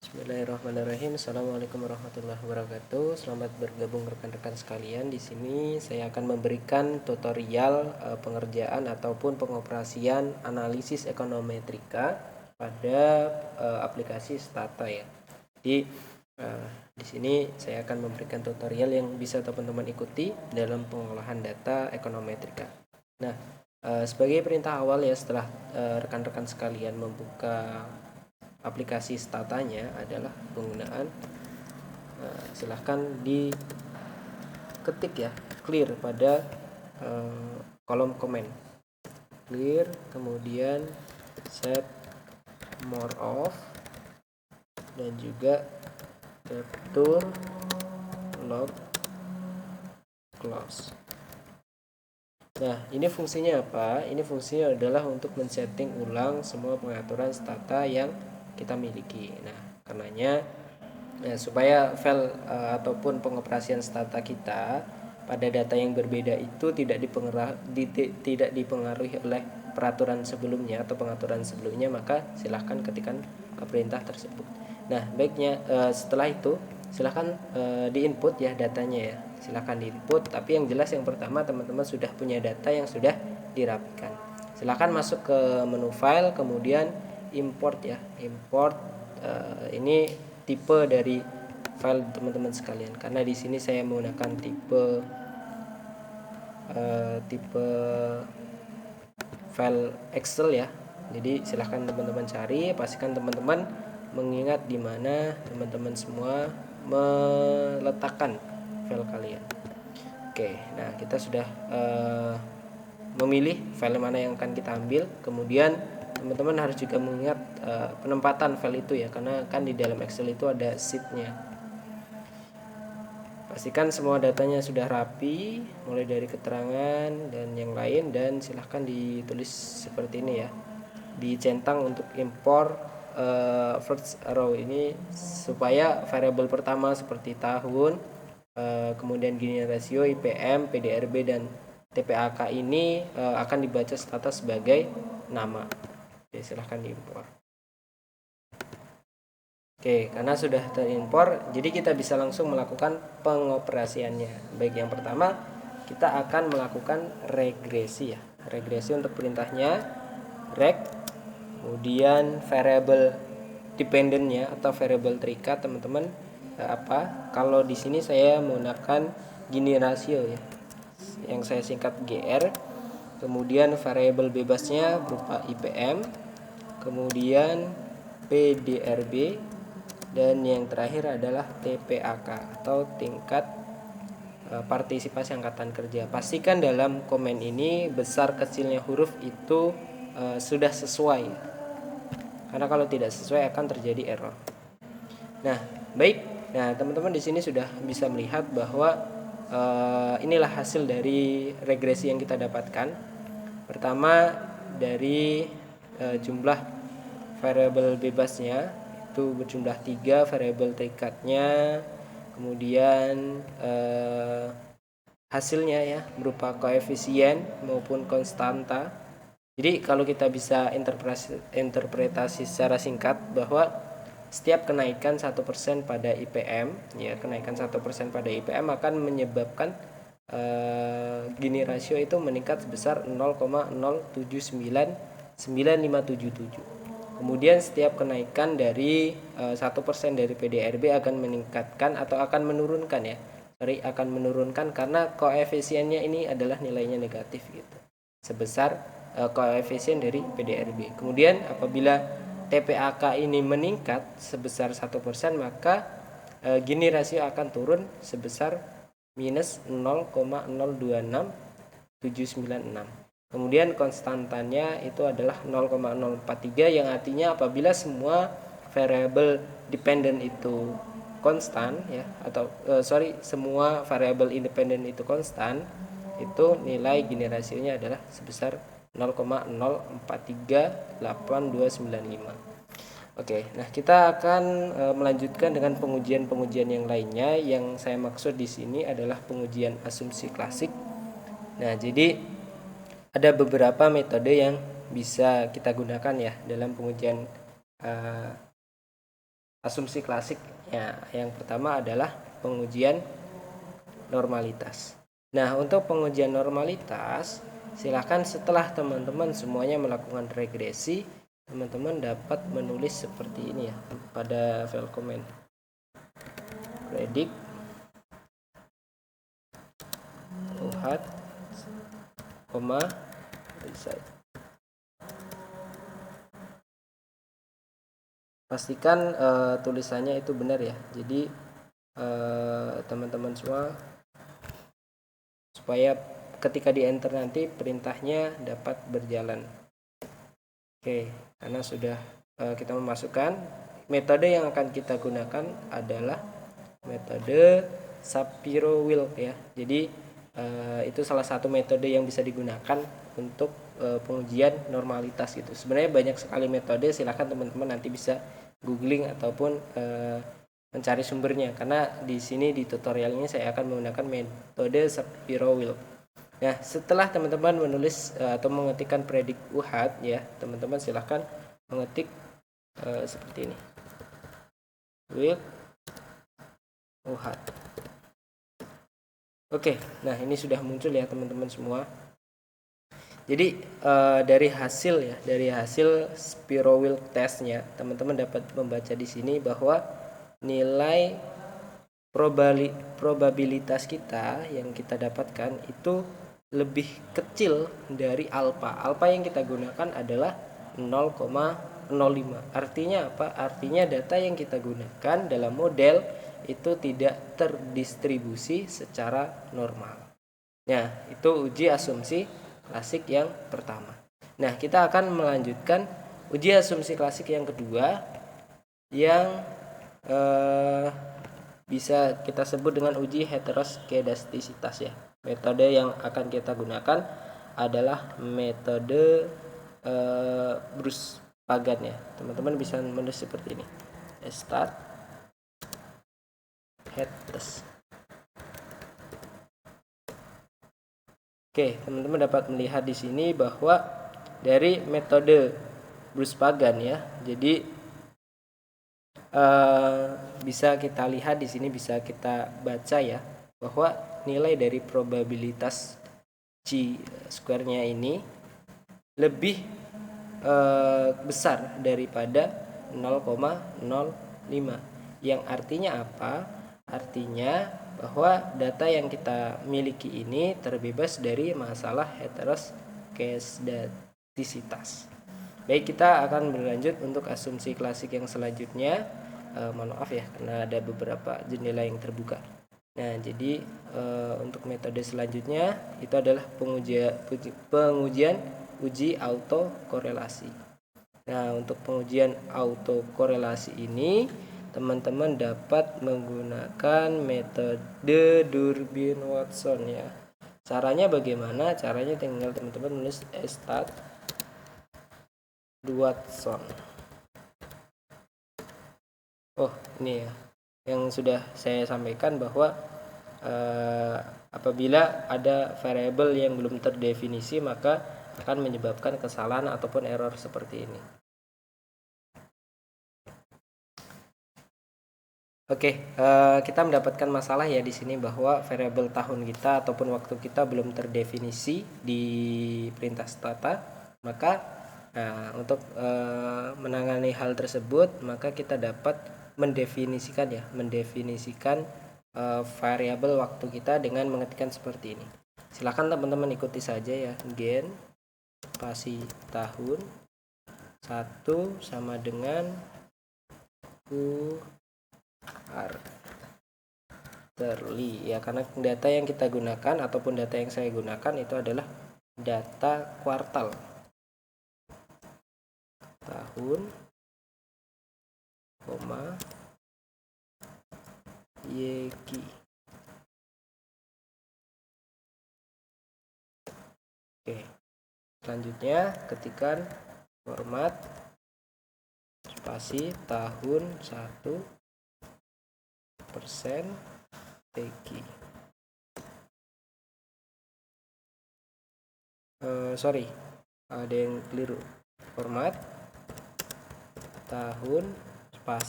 Bismillahirrahmanirrahim. Assalamualaikum warahmatullahi wabarakatuh. Selamat bergabung rekan-rekan sekalian. Di sini saya akan memberikan tutorial pengerjaan ataupun pengoperasian analisis ekonometrika pada aplikasi Stata ya. Di sini saya akan memberikan tutorial yang bisa teman-teman ikuti dalam pengolahan data ekonometrika. Nah, sebagai perintah awal ya, setelah rekan-rekan sekalian membuka aplikasi Statanya adalah penggunaan silahkan diketik ya, clear pada kolom komen, clear, kemudian set more of, dan juga capture log close. Nah, ini fungsinya apa? Ini fungsinya adalah untuk men-setting ulang semua pengaturan Stata yang kita miliki. Nah, karenanya supaya file ataupun pengoperasian Stata kita pada data yang berbeda itu tidak dipengaruhi oleh peraturan sebelumnya atau pengaturan sebelumnya, maka silahkan ketikkan perintah tersebut. Nah, baiknya setelah itu silahkan diinput ya datanya ya. Silahkan diinput, tapi yang jelas yang pertama teman-teman sudah punya data yang sudah dirapikan. Silahkan masuk ke menu file, kemudian import ya, import ini tipe dari file teman-teman sekalian, karena di sini saya menggunakan tipe file Excel ya. Jadi silahkan teman-teman cari, pastikan teman-teman mengingat di mana teman-teman semua meletakkan file kalian. Oke, nah kita sudah memilih file mana yang akan kita ambil. Kemudian teman-teman harus juga mengingat penempatan file itu ya, karena kan di dalam Excel itu ada sheetnya. Pastikan semua datanya sudah rapi, mulai dari keterangan dan yang lain, dan silahkan ditulis seperti ini ya, dicentang untuk import first row ini, supaya variabel pertama seperti tahun, kemudian Gini rasio, IPM, PDRB, dan TPAK ini akan dibaca Stata sebagai nama. Oke, silahkan diimpor. Oke, karena sudah terimpor, jadi kita bisa langsung melakukan pengoperasiannya. Baik, yang pertama kita akan melakukan regresi ya. Regresi untuk perintahnya reg, kemudian variable dependentnya atau variable terikat teman-teman apa? Kalau di sini saya menggunakan Gini rasio ya, yang saya singkat GR. Kemudian variabel bebasnya berupa IPM, kemudian PDRB, dan yang terakhir adalah TPAK atau tingkat partisipasi angkatan kerja. Pastikan dalam komen ini besar kecilnya huruf itu sudah sesuai, karena kalau tidak sesuai akan terjadi error. Nah, baik. Nah, teman-teman di sini sudah bisa melihat bahwa inilah hasil dari regresi yang kita dapatkan. Pertama, dari jumlah variabel bebasnya itu berjumlah 3, variabel terikatnya, kemudian hasilnya ya berupa koefisien maupun konstanta. Jadi kalau kita bisa interpretasi secara singkat bahwa setiap kenaikan 1% pada IPM ya, kenaikan 1% pada IPM akan menyebabkan Gini rasio itu meningkat sebesar 0,079957. Kemudian setiap kenaikan dari 1% dari PDRB akan meningkatkan atau akan menurunkan ya. Akan menurunkan karena koefisiennya ini adalah nilainya negatif gitu. Sebesar koefisien dari PDRB. Kemudian apabila TPAK ini meningkat sebesar 1%, maka Gini rasio akan turun sebesar minus 0,026796. Kemudian konstantanya itu adalah 0,043, yang artinya apabila semua variabel dependent itu konstan ya, atau semua variabel independen itu konstan, itu nilai Gini rasionya adalah sebesar 0,043825. Oke, nah kita akan melanjutkan dengan pengujian-pengujian yang lainnya. Yang saya maksud di sini adalah pengujian asumsi klasik. Nah, jadi ada beberapa metode yang bisa kita gunakan ya dalam pengujian asumsi klasik ya. Yang pertama adalah pengujian normalitas. Nah, untuk pengujian normalitas, silahkan setelah teman-teman semuanya melakukan regresi, teman-teman dapat menulis seperti ini ya pada file komen. Predict UHAT, result. Pastikan tulisannya itu benar ya. Jadi teman-teman semua, supaya ketika di enter nanti perintahnya dapat berjalan. Oke, karena sudah kita memasukkan, metode yang akan kita gunakan adalah metode Shapiro-Wilk ya. Jadi itu salah satu metode yang bisa digunakan untuk pengujian normalitas gitu. Sebenarnya banyak sekali metode, silakan teman-teman nanti bisa googling ataupun mencari sumbernya, karena di sini di tutorial ini saya akan menggunakan metode Shapiro-Wilk. Nah, setelah teman-teman menulis atau mengetikkan predict UHAT ya, teman-teman silahkan mengetik seperti ini. Wilk UHAT. Oke, nah ini sudah muncul ya teman-teman semua. Jadi dari hasil Shapiro-Wilk testnya, teman-teman dapat membaca di sini bahwa nilai probabilitas kita yang kita dapatkan itu lebih kecil dari alfa. Alfa yang kita gunakan adalah 0,05. Artinya apa? Artinya data yang kita gunakan dalam model itu tidak terdistribusi secara normal. Nah, itu uji asumsi klasik yang pertama. Nah, kita akan melanjutkan uji asumsi klasik yang kedua yang bisa kita sebut dengan uji heteroskedastisitas ya. Metode yang akan kita gunakan adalah metode Bruce Pagan ya. Teman-teman bisa menulis seperti ini. Start head test. Oke, teman-teman dapat melihat di sini bahwa dari metode Bruce Pagan ya. Jadi bisa kita lihat di sini, bisa kita baca ya, bahwa nilai dari probabilitas C square-nya ini lebih besar daripada 0,05. Yang artinya apa? Artinya bahwa data yang kita miliki ini terbebas dari masalah heteroskedastisitas. Baik, kita akan berlanjut untuk asumsi klasik yang selanjutnya. Mohon maaf ya, karena ada beberapa jendela yang terbuka. Nah, jadi untuk metode selanjutnya itu adalah pengujian uji autokorelasi. Nah, untuk pengujian autokorelasi ini teman-teman dapat menggunakan metode Durbin-Watson ya. Caranya bagaimana? Caranya tinggal teman-teman nulis stat Watson. Oh, ini ya yang sudah saya sampaikan, bahwa apabila ada variabel yang belum terdefinisi maka akan menyebabkan kesalahan ataupun error seperti ini. Oke, kita mendapatkan masalah ya di sini bahwa variabel tahun kita ataupun waktu kita belum terdefinisi di perintah stata. Maka untuk menangani hal tersebut, maka kita dapat mendefinisikan variabel waktu kita dengan mengetikkan seperti ini. Silakan teman-teman ikuti saja ya. Gen spasi tahun 1 sama dengan quarterly ya, karena data yang kita gunakan ataupun data yang saya gunakan itu adalah data kuartal tahun, yeki. Oke, selanjutnya ketikkan format spasi tahun 1% teki. Sorry, ada yang keliru. Format tahun spasi